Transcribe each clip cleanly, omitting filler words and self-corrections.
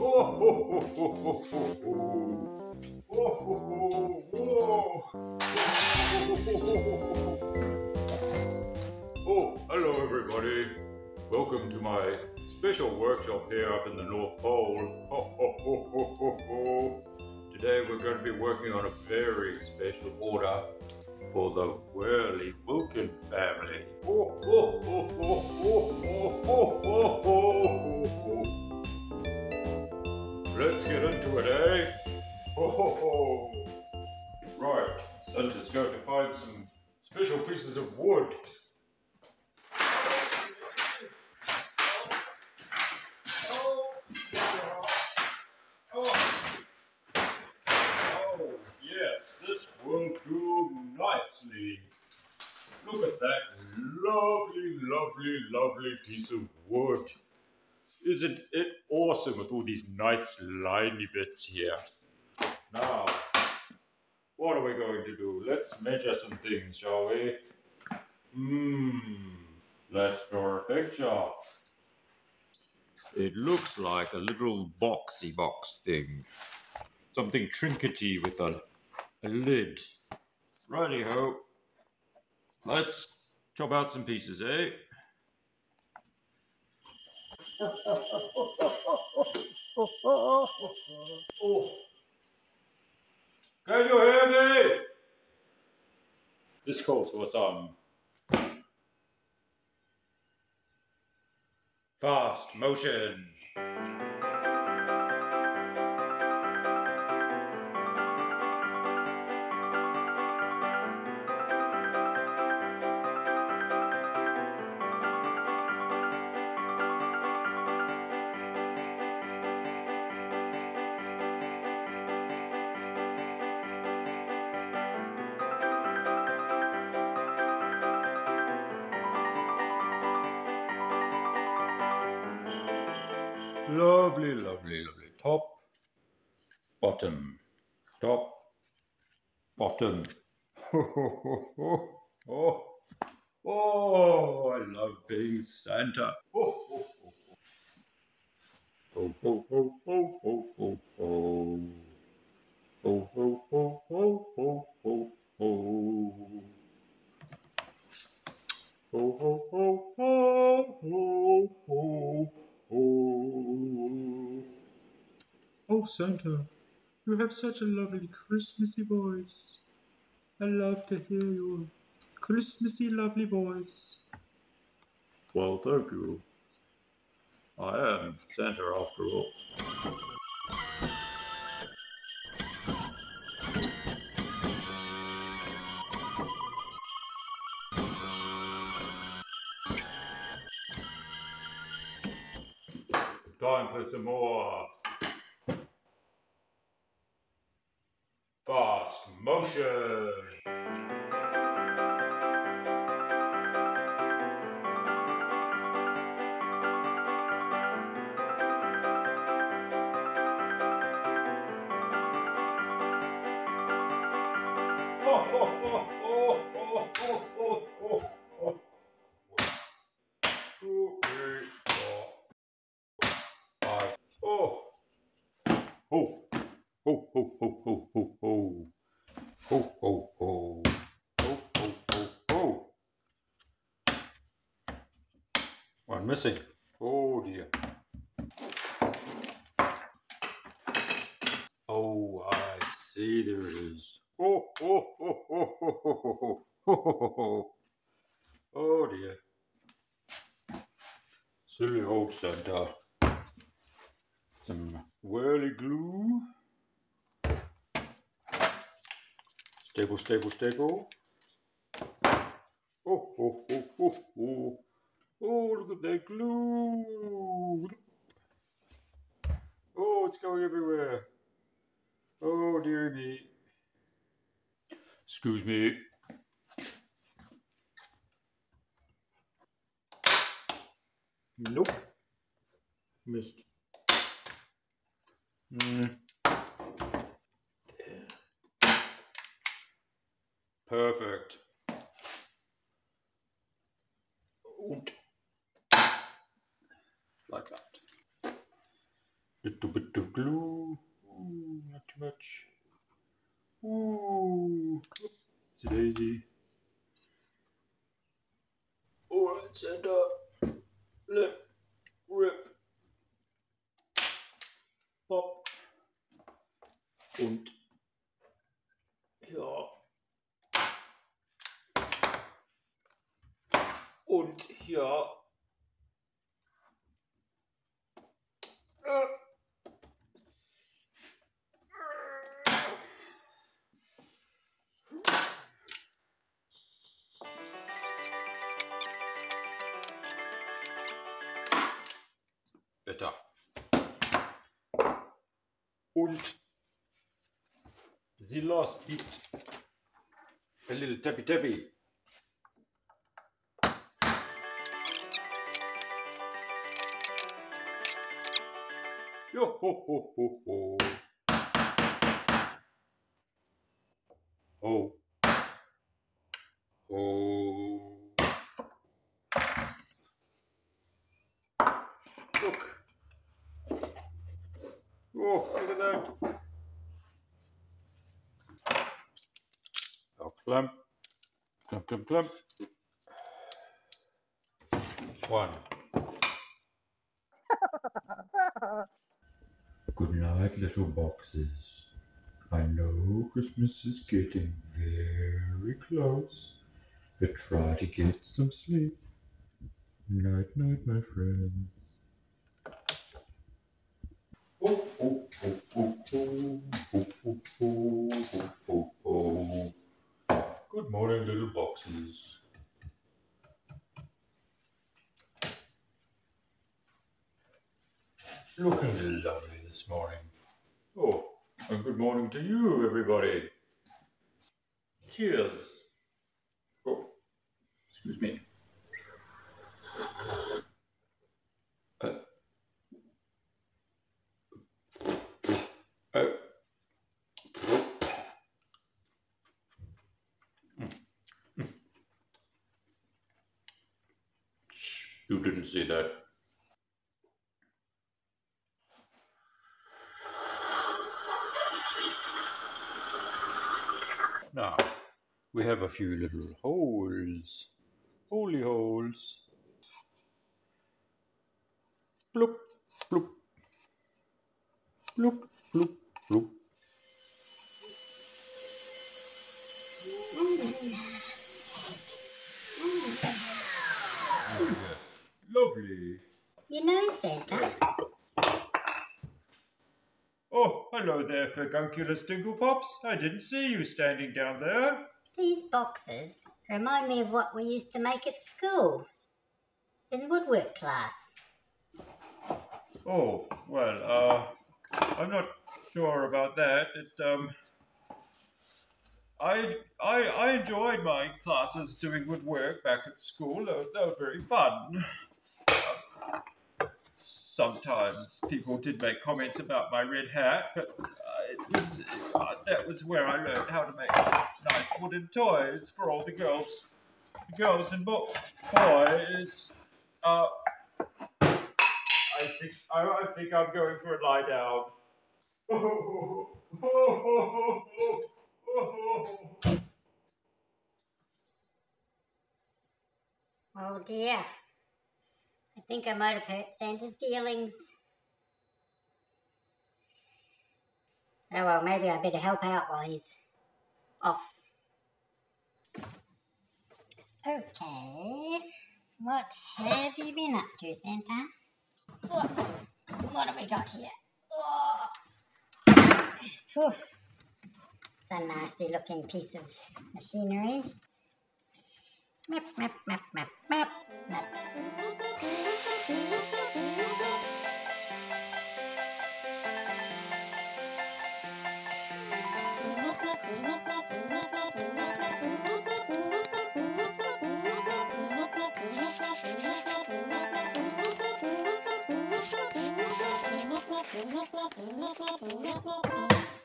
Oh, hello everybody. Welcome to my special workshop here up in the North Pole. Today we're going to be working on a very special order for the Whirly Wilkin family. Let's get into it, eh? Right, Santa's going to find some special pieces of wood. Yes, this will do nicely. Look at that lovely, lovely, lovely piece of wood. Isn't it awesome with all these nice liney bits here? Now, what are we going to do? Let's measure some things, shall we? Let's draw a picture. It looks like a little boxy box thing. Something trinkety with a lid. Righty-ho. Let's chop out some pieces, eh? Can you hear me? This calls for some fast motion. Lovely, lovely, lovely. Top, bottom, top, bottom. Oh, I love being Santa. Oh, ho, ho, ho, ho, ho, ho, ho. Ho, ho, ho, ho, ho, ho, ho. Ho, ho, ho, ho, ho, ho, ho. Oh, Santa, you have such a lovely Christmassy voice. I love to hear your Christmassy lovely voice. Well, thank you. I am Santa after all. Time for some more fast motion. Ho, ho, ho, ho, ho, ho, ho. Ho, ho, ho. Ho, ho, ho, ho. One missing. Oh dear. Oh, I see there it is. Oh, oh, oh, oh, oh, oh, oh, oh, oh, oh dear. Silly old Santa. Some whirly glue. Staple, staple, staple. Oh, oh, oh, oh, oh. Oh, look at that glue. Oh, it's going everywhere. Oh, dear me. Excuse me. Nope. Missed. Perfect. Like that. Little bit of glue. Ooh, not too much. Ooh, it's a daisy. Alright, center. Lip, rip. Pop. Und ja. Und hier. Wetter. Und the last bit. A little tappy tappy. Yo ho ho ho ho. Ho. Ho. Look. Oh, look at that. Oh, clump. Clump, clump, clump. One. Good night, little boxes. I know Christmas is getting very close, but try to get some sleep. Night, night, my friends. Oh, oh, oh, oh, oh, oh, oh, oh, oh, oh, oh. Good morning, little boxes. Looking lovely this morning. Oh, and good morning to you, everybody. Cheers. Oh, excuse me. You didn't see that. Now, we have a few little holes. Holy holes. Bloop, bloop. Bloop, bloop, bloop. Lovely. You know, Santa. Oh, hello there, Furgunculus Dinklepops. I didn't see you standing down there. These boxes remind me of what we used to make at school in woodwork class. Oh, well, I'm not sure about that. I enjoyed my classes doing woodwork back at school. They were very fun. Sometimes people did make comments about my red hat, but that was where I learned how to make nice wooden toys for all the girls and boys. I think I'm going for a lie down. Oh dear. I think I might have hurt Santa's feelings. Oh well, maybe I better help out while he's off. Okay. What have you been up to, Santa? What have we got here? Whew. It's a nasty looking piece of machinery. Map, map, map, map, map, map.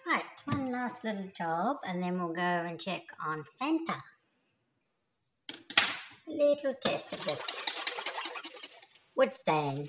Right, one last little job and then we'll go and check on Santa. A little test of this wood stain.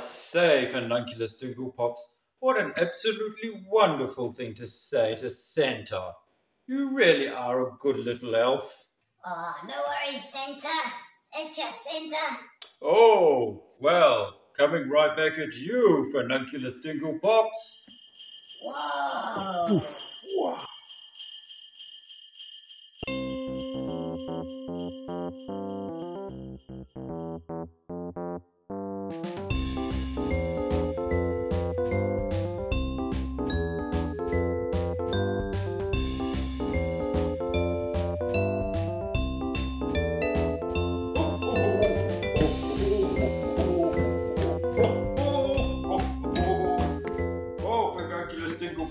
say, Fernunculus Dinklepops, what an absolutely wonderful thing to say to Santa. You really are a good little elf. Oh, no worries, Santa. It's just Santa. Oh, well, coming right back at you, Fernunculus Dinklepops. Whoa! Wow.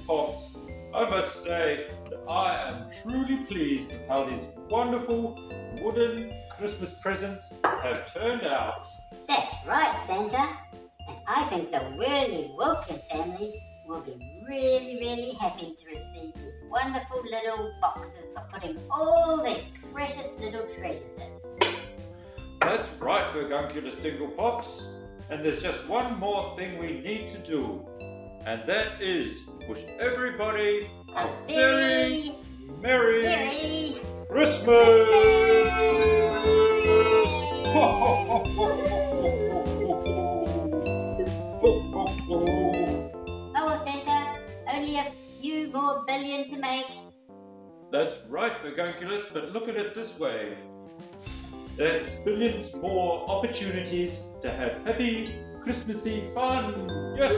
Pops, I must say that I am truly pleased with how these wonderful wooden Christmas presents have turned out. That's right, Santa. And I think the Whirly Wilkin family will be really, really happy to receive these wonderful little boxes for putting all their precious little treasures in. That's right, Vergunculus Dinglepops. And there's just one more thing we need to do. And that is wish everybody a very Merry Christmas! Oh well, Santa, only a few more billion to make. That's right, Vergunculus, but look at it this way. That's billions more opportunities to have happy Christmassy fun! Yes!